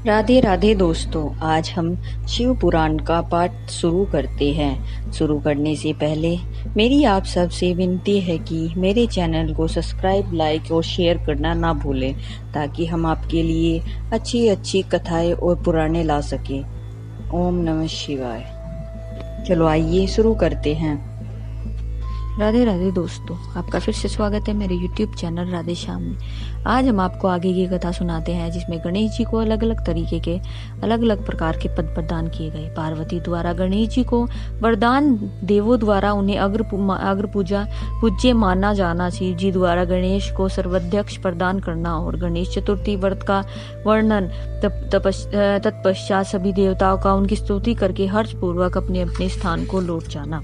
राधे राधे दोस्तों, आज हम शिव पुराण का पाठ शुरू करते हैं। शुरू करने से पहले मेरी आप सबसे विनती है कि मेरे चैनल को सब्सक्राइब, लाइक और शेयर करना ना भूलें, ताकि हम आपके लिए अच्छी अच्छी कथाएं और पुराणे ला सकें। ओम नमः शिवाय। चलो आइए शुरू करते हैं। राधे राधे दोस्तों, आपका फिर से स्वागत है मेरे YouTube चैनल राधे श्याम में। आज हम आपको आगे की कथा सुनाते हैं, जिसमें गणेश जी को अलग अलग तरीके के अलग अलग प्रकार के पद प्रदान किए गए। पार्वती द्वारा गणेश जी को वरदान, देवों द्वारा उन्हें अग्र पूज्य माना जाना, शिव जी द्वारा गणेश को सर्वाध्यक्ष प्रदान करना और गणेश चतुर्थी व्रत का वर्णन, तत्पश्चात सभी देवताओं का उनकी स्तुति करके हर्ष पूर्वक अपने अपने स्थान को लौट जाना।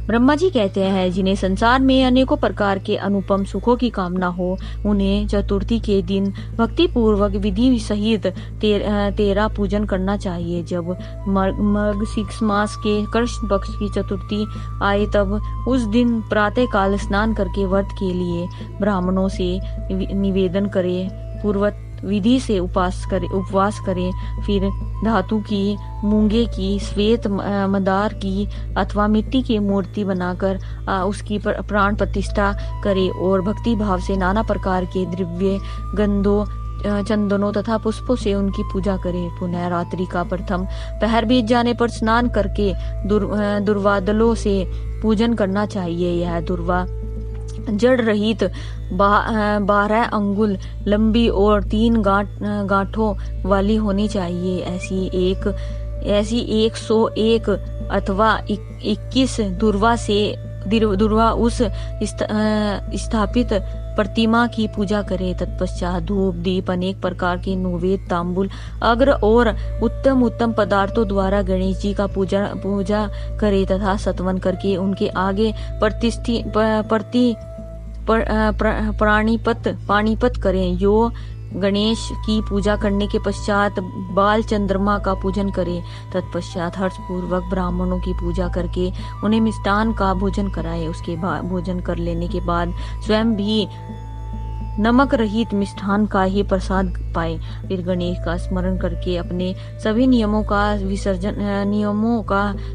ब्रह्मा जी कहते हैं, जिन्हें संसार में अनेकों प्रकार के अनुपम सुखों की कामना हो, उन्हें चतुर्थी के दिन भक्ति पूर्वक विधि सहित तेरा पूजन करना चाहिए। जब मार्गशीर्ष मास के कृष्ण पक्ष की चतुर्थी आए, तब उस दिन प्रातः काल स्नान करके व्रत के लिए ब्राह्मणों से निवेदन करें, पूर्वत विधि से उपवास करें। फिर धातु की, मूंगे की, श्वेत मदार की अथवा मिट्टी की मूर्ति बनाकर उसकी प्राण प्रतिष्ठा करें और भक्ति भाव से नाना प्रकार के द्रव्य, गंधों, चंदनों तथा पुष्पों से उनकी पूजा करें। पुनः रात्रि का प्रथम पहर बीत जाने पर स्नान करके दुर्वादलों से पूजन करना चाहिए। यह दुर्वा जड़ रहित 12 अंगुल लंबी और 3 गांठों वाली होनी चाहिए। ऐसी 101 अथवा 21 दुर्वा उस स्थापित प्रतिमा की पूजा करे। तत्पश्चात धूप दीप अनेक प्रकार के नैवेद्य, तांबूल, अग्र और उत्तम उत्तम पदार्थों द्वारा गणेश जी का पूजा करे तथा सत्वन करके उनके आगे पाणिपत करें। यो गणेश की पूजा करने के पश्चात बाल चंद्रमा का पूजन करें। तत्पश्चात हर्ष पूर्वक ब्राह्मणों की पूजा करके उन्हें मिष्टान का भोजन कराए। उसके बाद भोजन कर लेने के बाद स्वयं भी नमक रहित मिष्ठान का ही प्रसाद पाए। फिर गणेश का स्मरण करके अपने सभी नियमों का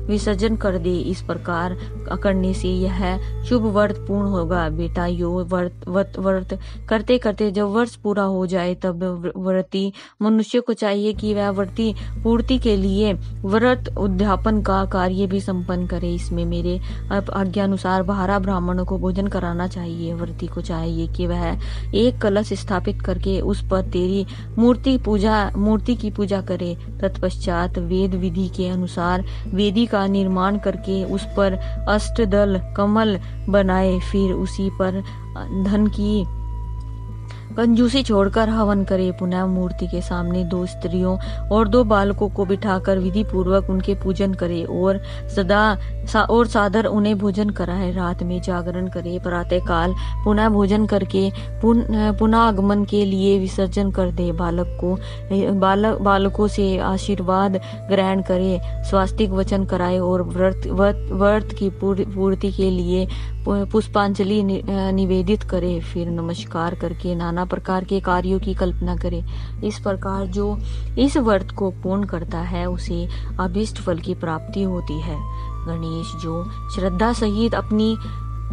विसर्जन कर दे। इस प्रकार करने से यह शुभ व्रत पूर्ण होगा। बेटा, यो व्रत करते करते जब वर्ष पूरा हो जाए, तब व्रती मनुष्य को चाहिए कि वह व्रती पूर्ति के लिए व्रत उद्यापन का कार्य भी संपन्न करे। इसमें मेरे आज्ञानुसार 12 ब्राह्मणों को भोजन कराना चाहिए। व्रती को चाहिए कि वह एक कलश स्थापित करके उस पर तेरी मूर्ति की पूजा करे। तत्पश्चात वेद विधि के अनुसार वेदी का निर्माण करके उस पर अष्टदल कमल बनाए। फिर उसी पर धन की कंजूसी छोड़कर हवन करे। पुनः मूर्ति के सामने 2 स्त्रियों और 2 बालकों को बिठाकर विधि पूर्वक उनके पूजन करे और सादर उन्हें भोजन कराए। रात में जागरण करे। प्रातः काल पुनः भोजन करके पुनः आगमन के लिए विसर्जन कर दे। बालकों से आशीर्वाद ग्रहण करे, स्वास्तिक वचन कराए और व्रत की पूर्ति के लिए पुष्पांजलि निवेदित करे। फिर नमस्कार करके नाना प्रकार के कार्यों की कल्पना करे। इस प्रकार जो इस व्रत को पूर्ण करता है, उसे अभीष्ट फल की प्राप्ति होती है। गणेश जो श्रद्धा सहित अपनी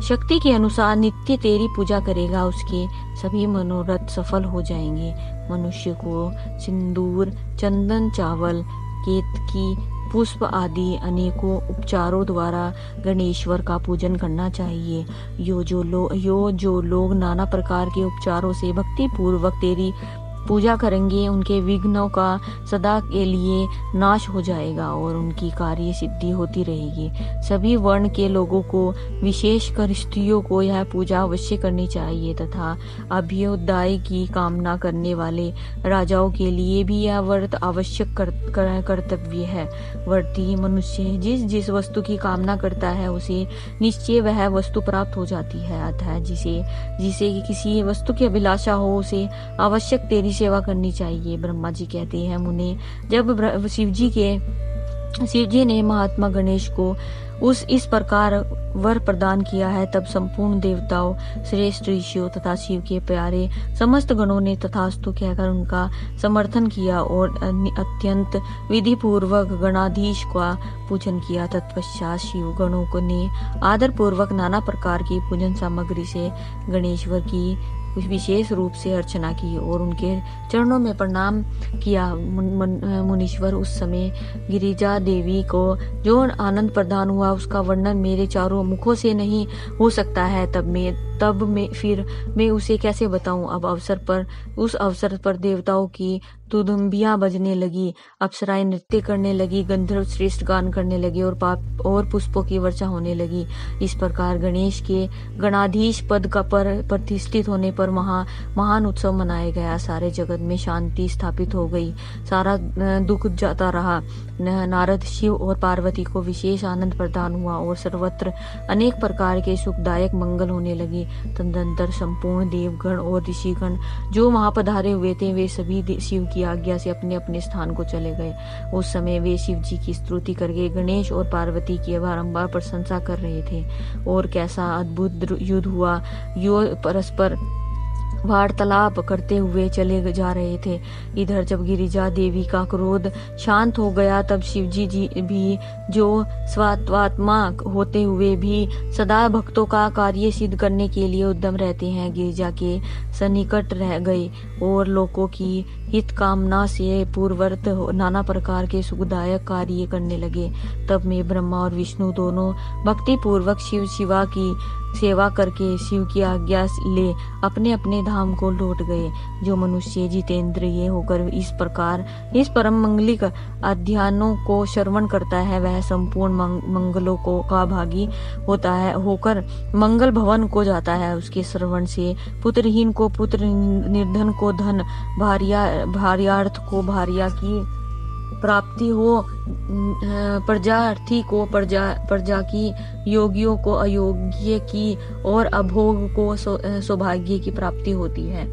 शक्ति के अनुसार नित्य तेरी पूजा करेगा, उसके सभी मनोरथ सफल हो जाएंगे। मनुष्य को सिंदूर, चंदन, चावल, केतकी, पुष्प आदि अनेकों उपचारों द्वारा गणेश्वर का पूजन करना चाहिए। जो लोग नाना प्रकार के उपचारों से भक्ति पूर्वक तेरी पूजा करेंगे, उनके विघ्नों का सदा के लिए नाश हो जाएगा और उनकी कार्य सिद्धि होती रहेगी। सभी वर्ण के लोगों को, विशेषकर स्त्रियों को, यह पूजा अवश्य करनी चाहिए तथा अभ्युदय की कामना करने वाले राजाओं के लिए भी यह व्रत आवश्यक कर्तव्य है। व्रती मनुष्य जिस वस्तु की कामना करता है, उसे निश्चय वह वस्तु प्राप्त हो जाती है। अतः जिसे किसी वस्तु की अभिलाषा हो, उसे आवश्यक तेरी सेवा करनी चाहिए। ब्रह्मा जी कहते हैं, मुने, जब शिव जी के शिव जी ने महात्मा गणेश को इस प्रकार वर प्रदान किया है, तब संपूर्ण देवताओं, श्रेष्ठ ऋषियों तथा शिव के प्यारे समस्त गणों ने तथास्तु कहकर उनका समर्थन किया और अत्यंत विधि पूर्वक गणाधीश का पूजन किया। तत्पश्चात शिव गणों को ने आदर पूर्वक नाना प्रकार की पूजन सामग्री से गणेश्वर की विशेष रूप से अर्चना की और उनके चरणों में प्रणाम किया। मुनीश्वर, उस समय गिरिजा देवी को जो आनंद प्रदान हुआ उसका वर्णन मेरे चारों मुखों से नहीं हो सकता है। तब मैं उसे कैसे बताऊं। अब उस अवसर पर देवताओं की तुदुम्बियां बजने लगी, अप्सराएं नृत्य करने लगी, गंधर्व श्रेष्ठ गान करने लगे और पुष्पों की वर्षा होने लगी। इस प्रकार गणेश के गणाधीश पद का प्रतिष्ठित होने पर महान उत्सव मनाया गया। सारे जगत में शांति स्थापित हो गई, सारा दुख जाता रहा। नारद, शिव और पार्वती को विशेष आनंद प्रदान हुआ और सर्वत्र अनेक प्रकार के सुखदायक मंगल होने लगे। तदनंतर संपूर्ण देवगण और ऋषिगण जो वहां पधारे हुए थे वे सभी शिव की आज्ञा से अपने अपने स्थान को चले गए। उस समय वे शिव जी की स्तुति करके गणेश और पार्वती की बारंबार प्रशंसा कर रहे थे और कैसा अद्भुत युद्ध हुआ। यो परस्पर वार्तालाप करते हुए चले जा रहे थे। इधर जब गिरिजा देवी का क्रोध शांत हो गया तब शिवजी जी भी जो स्वात्मा होते हुए भी सदा भक्तों का कार्य सिद्ध करने के लिए उद्यम रहते हैं, गिरिजा के सन्निकट रह गए और लोगों की हित कामना से पूर्ववर्त नाना प्रकार के सुखदायक कार्य करने लगे। तब में ब्रह्मा और विष्णु दोनों भक्ति पूर्वक शिवा की सेवा करके शिव की आज्ञा ले अपने अपने धाम को लौट गए। जो मनुष्य जितेंद्रिय होकर इस प्रकार इस परम मंगलिक अध्यायों को श्रवण करता है वह संपूर्ण मंगलों का भागी होता है, होकर मंगल भवन को जाता है। उसके श्रवण से पुत्रहीन को पुत्र, निर्धन को धन, भार्यार्थ को भार्या की प्राप्ति हो, प्रजार्थी को प्रजा की, योगियों को अयोग्य की और अभोग को सौभाग्य की प्राप्ति होती है।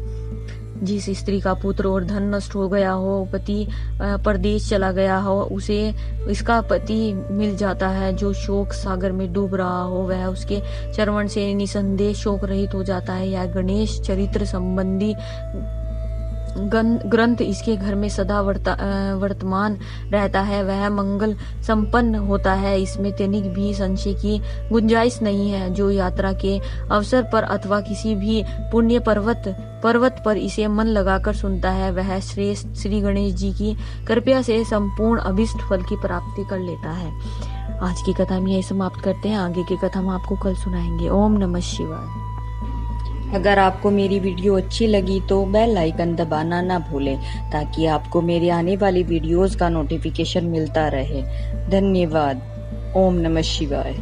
जिस स्त्री का पुत्र और धन नष्ट हो गया हो, पति परदेश चला गया हो, उसे इसका पति मिल जाता है। जो शोक सागर में डूब रहा हो वह उसके श्रवण से निसंदेह शोक रहित हो जाता है। यह गणेश चरित्र संबंधी ग्रंथ इसके घर में सदा वर्तमान रहता है, वह मंगल संपन्न होता है। इसमें तनिक भी संशय की गुंजाइश नहीं है। जो यात्रा के अवसर पर अथवा किसी भी पुण्य पर्वत पर इसे मन लगाकर सुनता है वह श्रेष्ठ श्री गणेश जी की कृपया से संपूर्ण अभिष्ट फल की प्राप्ति कर लेता है। आज की कथा में यही समाप्त करते हैं। आगे की कथा हम आपको कल सुनाएंगे। ओम नमः शिवाय। अगर आपको मेरी वीडियो अच्छी लगी तो बेल आइकन दबाना ना भूलें ताकि आपको मेरे आने वाली वीडियोस का नोटिफिकेशन मिलता रहे। धन्यवाद। ओम नमः शिवाय।